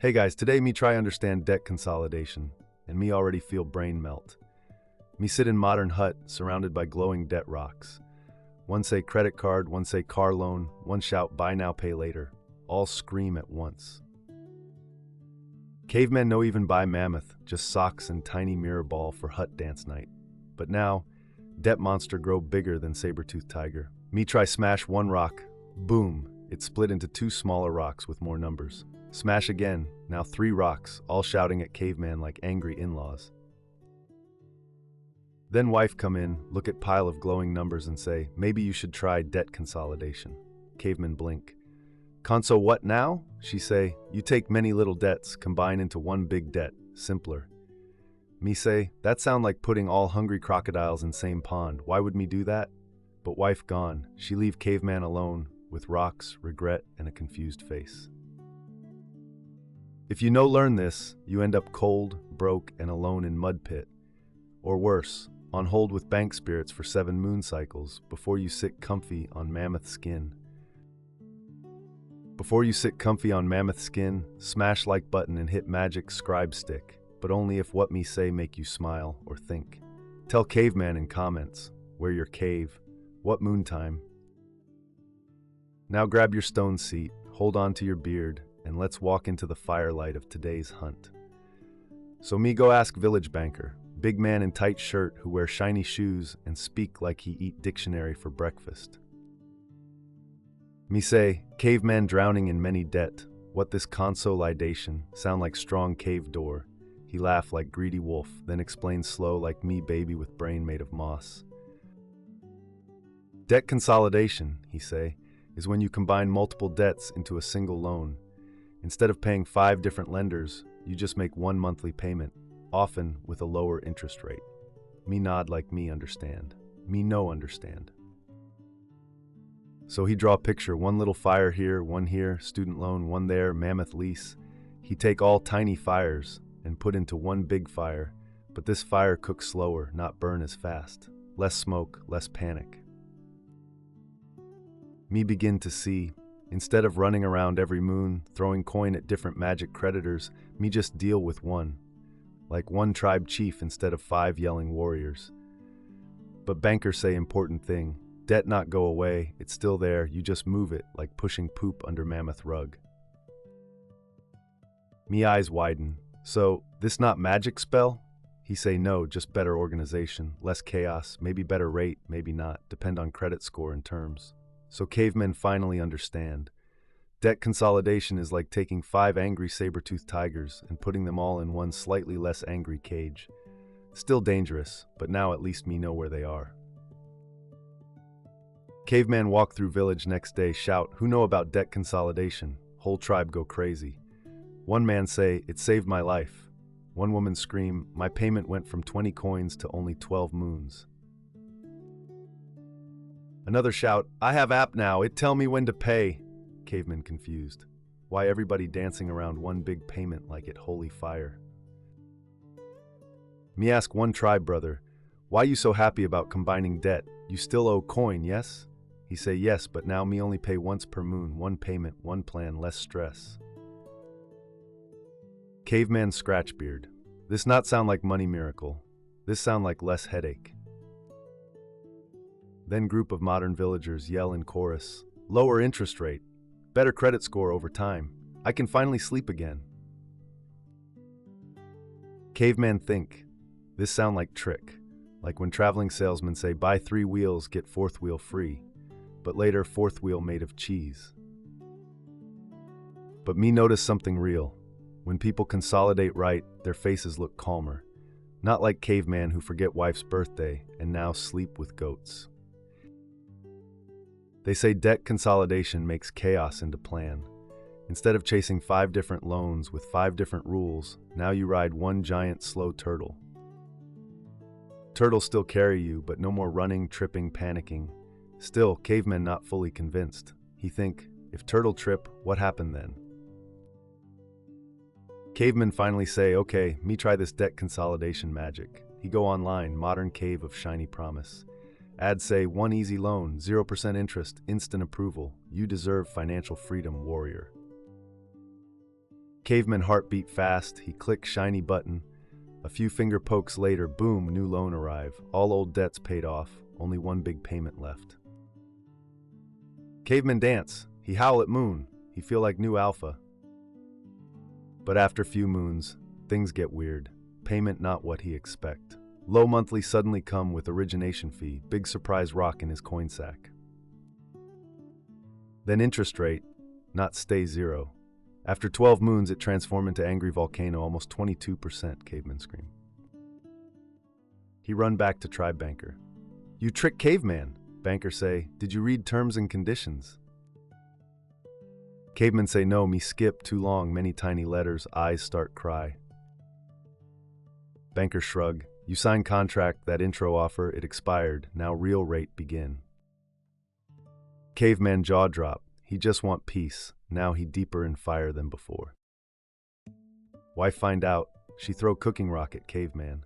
Hey guys, today me try understand debt consolidation, and me already feel brain melt. Me sit in modern hut, surrounded by glowing debt rocks. One say credit card, one say car loan, one shout buy now pay later. All scream at once. Cavemen no even buy mammoth, just socks and tiny mirror ball for hut dance night. But now, debt monster grow bigger than saber-toothed tiger. Me try smash one rock, boom, it split into two smaller rocks with more numbers. Smash again, now 3 rocks, all shouting at caveman like angry in-laws. Then wife come in, look at pile of glowing numbers and say, maybe you should try debt consolidation. Caveman blink. Conso what now? She say, you take many little debts, combine into one big debt, simpler. Me say, that sound like putting all hungry crocodiles in same pond, why would me do that? But wife gone, she leave caveman alone, with rocks, regret, and a confused face. If you no learn this, you end up cold, broke, and alone in mud pit. Or worse, on hold with bank spirits for 7 moon cycles before you sit comfy on mammoth skin. Before you sit comfy on mammoth skin, smash like button and hit magic scribe stick, but only if what me say make you smile or think. Tell caveman in comments, where your cave, what moon time. Now grab your stone seat, hold on to your beard, and let's walk into the firelight of today's hunt. So me go ask village banker, big man in tight shirt who wear shiny shoes and speak like he eat dictionary for breakfast. Me say, caveman drowning in many debt, what this consolidation, sound like strong cave door. He laugh like greedy wolf, then explain slow like me baby with brain made of moss. Debt consolidation, he say, is when you combine multiple debts into a single loan. Instead of paying 5 different lenders, you just make one monthly payment, often with a lower interest rate. Me nod like me understand. Me no understand. So he draw picture, one little fire here, one here, student loan, one there, mammoth lease. He take all tiny fires and put into one big fire, but this fire cooks slower, not burn as fast. Less smoke, less panic. Me begin to see, instead of running around every moon, throwing coin at different magic creditors, me just deal with one. Like one tribe chief instead of 5 yelling warriors. But bankers say important thing, debt not go away, it's still there, you just move it, like pushing poop under mammoth rug. Me eyes widen, so, this not magic spell? He say no, just better organization, less chaos, maybe better rate, maybe not, depend on credit score and terms. So cavemen finally understand. Debt consolidation is like taking 5 angry saber-toothed tigers and putting them all in one slightly less angry cage. Still dangerous, but now at least me know where they are. Caveman walk through village next day, shout, who know about debt consolidation? Whole tribe go crazy. One man say, it saved my life. One woman scream, my payment went from 20 coins to only 12 moons. Another shout, I have app now, it tell me when to pay. Caveman confused. Why everybody dancing around one big payment like it holy fire? Me ask one tribe brother, why you so happy about combining debt? You still owe coin, yes? He say yes, but now me only pay once per moon, one payment, one plan, less stress. Caveman scratchbeard. This not sound like money miracle. This sound like less headache. Then group of modern villagers yell in chorus, lower interest rate, better credit score over time. I can finally sleep again. Caveman think, this sound like trick, like when traveling salesmen say buy 3 wheels, get 4th wheel free, but later 4th wheel made of cheese. But me notice something real. When people consolidate right, their faces look calmer, not like caveman who forget wife's birthday and now sleep with goats. They say debt consolidation makes chaos into plan. Instead of chasing 5 different loans with 5 different rules, now you ride one giant slow turtle. Turtles still carry you, but no more running, tripping, panicking. Still, caveman not fully convinced. He think, if turtle trip, what happened then? Cavemen finally say, okay, me try this debt consolidation magic. He go online, modern cave of shiny promise. Ads say, 1 easy loan, 0% interest, instant approval. You deserve financial freedom, warrior. Caveman heart beat fast, he clicked shiny button. A few finger pokes later, boom, new loan arrive. All old debts paid off, only one big payment left. Caveman dance, he howl at moon, he feel like new alpha. But after few moons, things get weird. Payment not what he expect. Low monthly suddenly come with origination fee, big surprise rock in his coin sack. Then interest rate, not stay zero. After 12 moons, it transformed into angry volcano, almost 22%, Caveman scream. He run back to tribe banker. You trick Caveman, banker say. Did you read terms and conditions? Caveman say no, me skip, too long, many tiny letters, eyes start cry. Banker shrug. You sign contract, that intro offer, it expired, now real rate begin. Caveman jaw drop. He just want peace. Now he deeper in fire than before. Wife find out. She throw cooking rock at Caveman.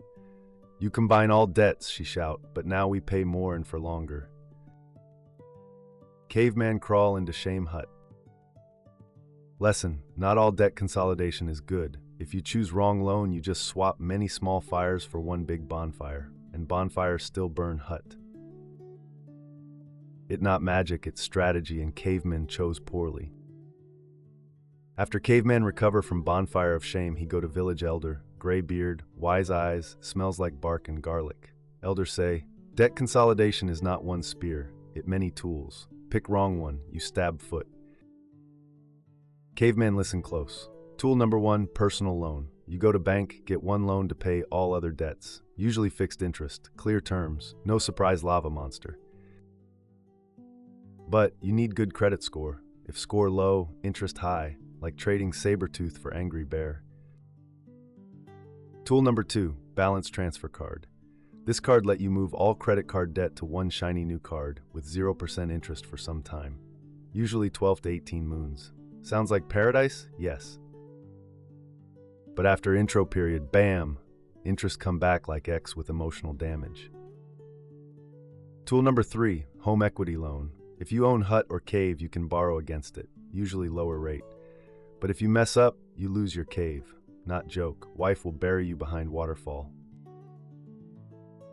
You combine all debts, she shout, but now we pay more and for longer. Caveman crawl into shame hut. Lesson, not all debt consolidation is good. If you choose wrong loan, you just swap many small fires for one big bonfire, and bonfires still burn hut. It not magic, it's strategy, and Caveman chose poorly. After Caveman recover from bonfire of shame, he go to village elder, gray beard, wise eyes, smells like bark and garlic. Elder say, debt consolidation is not one spear, it many tools. Pick wrong one, you stab foot. Caveman listen close. Tool number 1, personal loan. You go to bank, get one loan to pay all other debts. Usually fixed interest, clear terms, no surprise lava monster. But you need good credit score. If score low, interest high, like trading saber-tooth for angry bear. Tool number 2, balance transfer card. This card let you move all credit card debt to one shiny new card with 0% interest for some time. Usually 12 to 18 moons. Sounds like paradise? Yes. But after intro period, bam, interest come back like X with emotional damage. Tool number 3, home equity loan. If you own hut or cave, you can borrow against it, usually lower rate. But if you mess up, you lose your cave. Not joke, wife will bury you behind waterfall.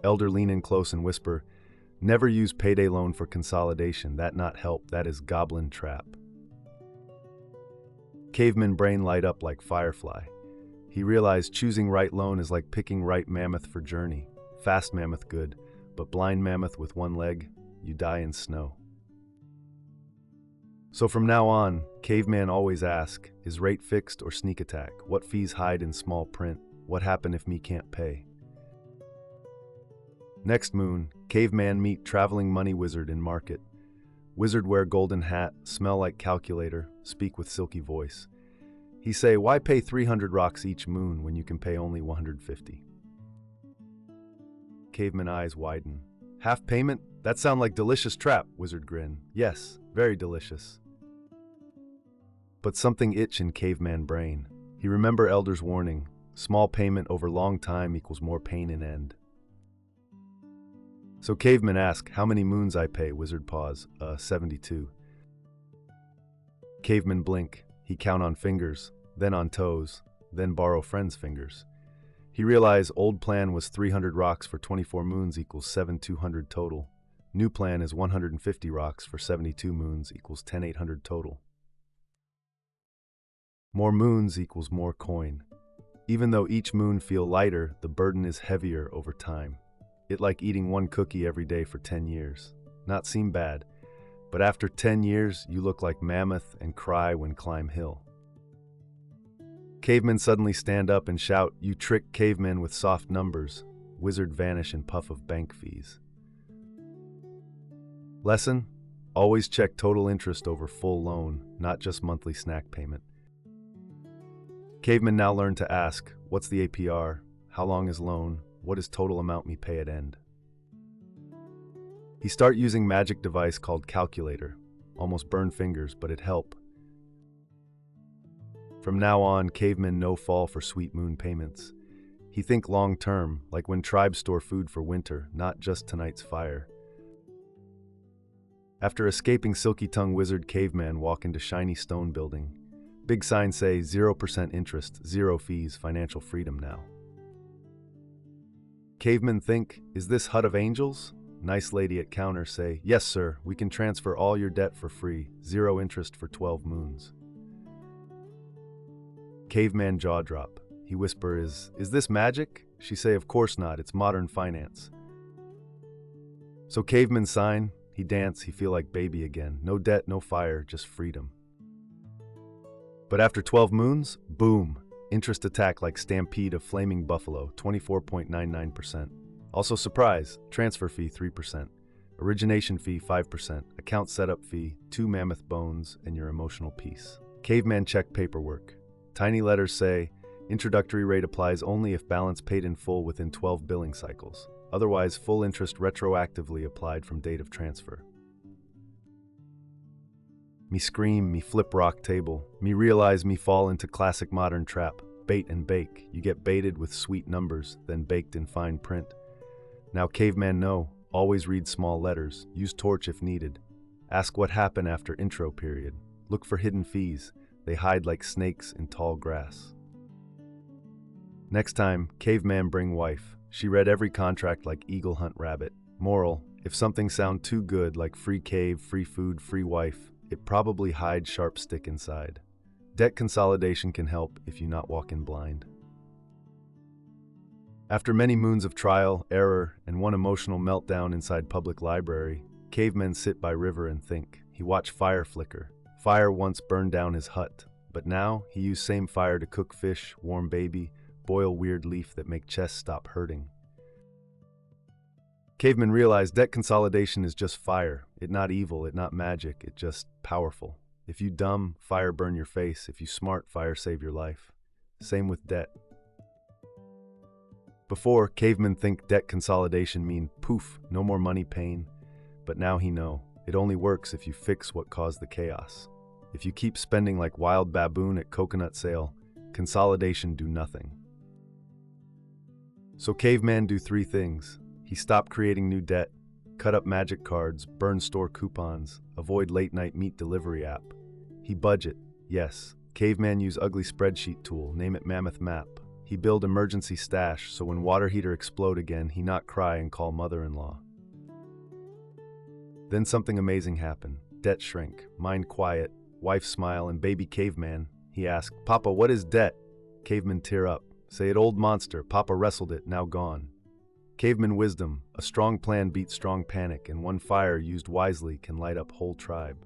Elder lean in close and whisper, never use payday loan for consolidation, that not help, that is goblin trap. Caveman brain light up like firefly. He realized choosing right loan is like picking right mammoth for journey. Fast mammoth good, but blind mammoth with one leg, you die in snow. So from now on, Caveman always ask, is rate fixed or sneak attack? What fees hide in small print? What happen if me can't pay? Next moon, Caveman meet traveling money wizard in market. Wizard wear golden hat, smell like calculator, speak with silky voice. He say, why pay 300 rocks each moon when you can pay only 150? Caveman eyes widen. Half payment? That sound like delicious trap, wizard grin. Yes, very delicious. But something itch in Caveman brain. He remember elder's warning, small payment over long time equals more pain in end. So Caveman ask, how many moons I pay? Wizard pause, 72. Caveman blink, he count on fingers, then on toes, then borrow friends' fingers. He realize old plan was 300 rocks for 24 moons equals 7,200 total. New plan is 150 rocks for 72 moons equals 10,800 total. More moons equals more coin. Even though each moon feel lighter, the burden is heavier over time. It like eating one cookie every day for 10 years. Not seem bad, but after 10 years, you look like mammoth and cry when climb hill. Cavemen suddenly stand up and shout, you trick cavemen with soft numbers. Wizard vanish in puff of bank fees. Lesson? Always check total interest over full loan, not just monthly snack payment. Cavemen now learn to ask, what's the APR? How long is loan? What is total amount me pay at end? He start using magic device called calculator. Almost burn fingers, but it help. From now on, cavemen no fall for sweet moon payments. He think long term, like when tribes store food for winter, not just tonight's fire. After escaping silky tongue wizard caveman walk into shiny stone building. Big signs say 0% interest, 0 fees, financial freedom now. Cavemen think, is this hut of angels? Nice lady at counter say, yes sir, we can transfer all your debt for free, 0 interest for 12 moons. Caveman jaw drop. He whisper, is this magic? She say, of course not, it's modern finance. So caveman sign, he dance, he feel like baby again. No debt, no fire, just freedom. But after 12 moons, boom, interest attack like stampede of flaming buffalo, 24.99%. Also surprise, transfer fee 3%, origination fee 5%, account setup fee, 2 mammoth bones, and your emotional peace. Caveman check paperwork. Tiny letters say, introductory rate applies only if balance paid in full within 12 billing cycles. Otherwise, full interest retroactively applied from date of transfer. Me scream, me flip rock table. Me realize me fall into classic modern trap. Bait and bake. You get baited with sweet numbers, then baked in fine print. Now caveman know, always read small letters. Use torch if needed. Ask what happened after intro period. Look for hidden fees. They hide like snakes in tall grass. Next time, caveman bring wife. She read every contract like eagle hunt rabbit. Moral, if something sound too good like free cave, free food, free wife, it probably hides sharp stick inside. Debt consolidation can help if you not walk in blind. After many moons of trial, error, and one emotional meltdown inside public library, cavemen sit by river and think. He watch fire flicker. Fire once burned down his hut, but now he used same fire to cook fish, warm baby, boil weird leaf that make chest stop hurting. Cavemen realize debt consolidation is just fire. It not evil, it not magic, it just powerful. If you dumb, fire burn your face. If you smart, fire save your life. Same with debt. Before, cavemen think debt consolidation mean poof, no more money pain. But now he know, it only works if you fix what caused the chaos. If you keep spending like wild baboon at coconut sale, consolidation do nothing. So caveman do 3 things. He stopped creating new debt, cut up magic cards, burn store coupons, avoid late-night meat delivery app. He budget, yes. Caveman use ugly spreadsheet tool, name it Mammoth Map. He build emergency stash, so when water heater explode again, he not cry and call mother-in-law. Then something amazing happen. Debt shrink, mind quiet, wife smile, and baby caveman. He ask, Papa, what is debt? Caveman tear up. Say it old monster, Papa wrestled it, now gone. Caveman wisdom, a strong plan beats strong panic, and one fire used wisely can light up whole tribe.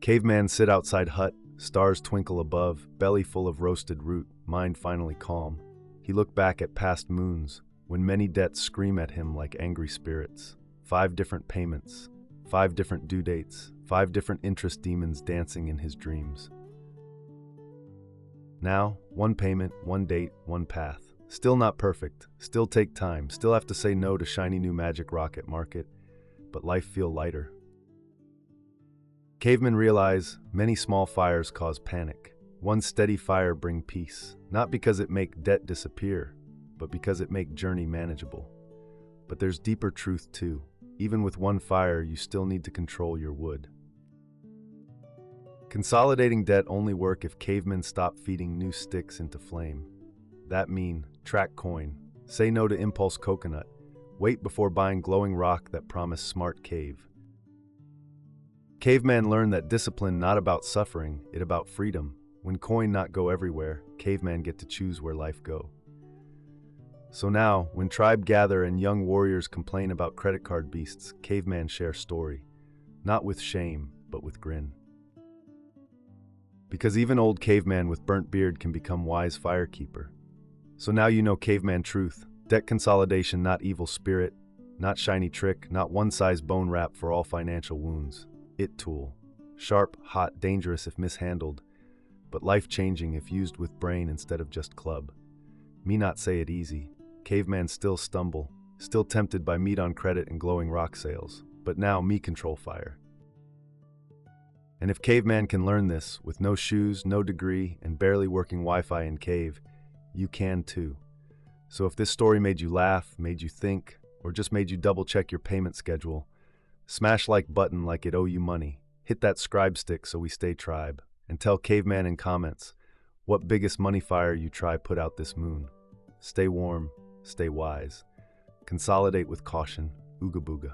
Caveman sit outside hut, stars twinkle above, belly full of roasted root, mind finally calm. He looked back at past moons, when many debts scream at him like angry spirits. 5 different payments, 5 different due dates, 5 different interest demons dancing in his dreams. Now, 1 payment, 1 date, 1 path. Still not perfect, still take time, still have to say no to shiny new magic rocket market, but life feel lighter. Cavemen realize many small fires cause panic. One steady fire bring peace, not because it make debt disappear, but because it make journey manageable. But there's deeper truth too. Even with 1 fire, you still need to control your wood. Consolidating debt only work if cavemen stop feeding new sticks into flame. That mean, track coin, say no to impulse coconut, wait before buying glowing rock that promise smart cave. Caveman learn that discipline not about suffering, it about freedom. When coin not go everywhere, caveman get to choose where life go. So now, when tribe gather and young warriors complain about credit card beasts, caveman share story, not with shame, but with grin. Because even old caveman with burnt beard can become wise firekeeper. So now you know caveman truth. Debt consolidation, not evil spirit, not shiny trick, not one-size bone wrap for all financial wounds. It tool. Sharp, hot, dangerous if mishandled, but life-changing if used with brain instead of just club. Me not say it easy. Caveman still stumble, still tempted by meat on credit and glowing rock sales, but now me control fire. And if caveman can learn this, with no shoes, no degree, and barely working Wi-Fi in cave, you can too. So if this story made you laugh, made you think, or just made you double-check your payment schedule, smash like button like it owe you money. Hit that scribe stick so we stay tribe. And tell Caveman in comments what biggest money fire you try put out this moon. Stay warm, stay wise. Consolidate with caution. Ooga booga.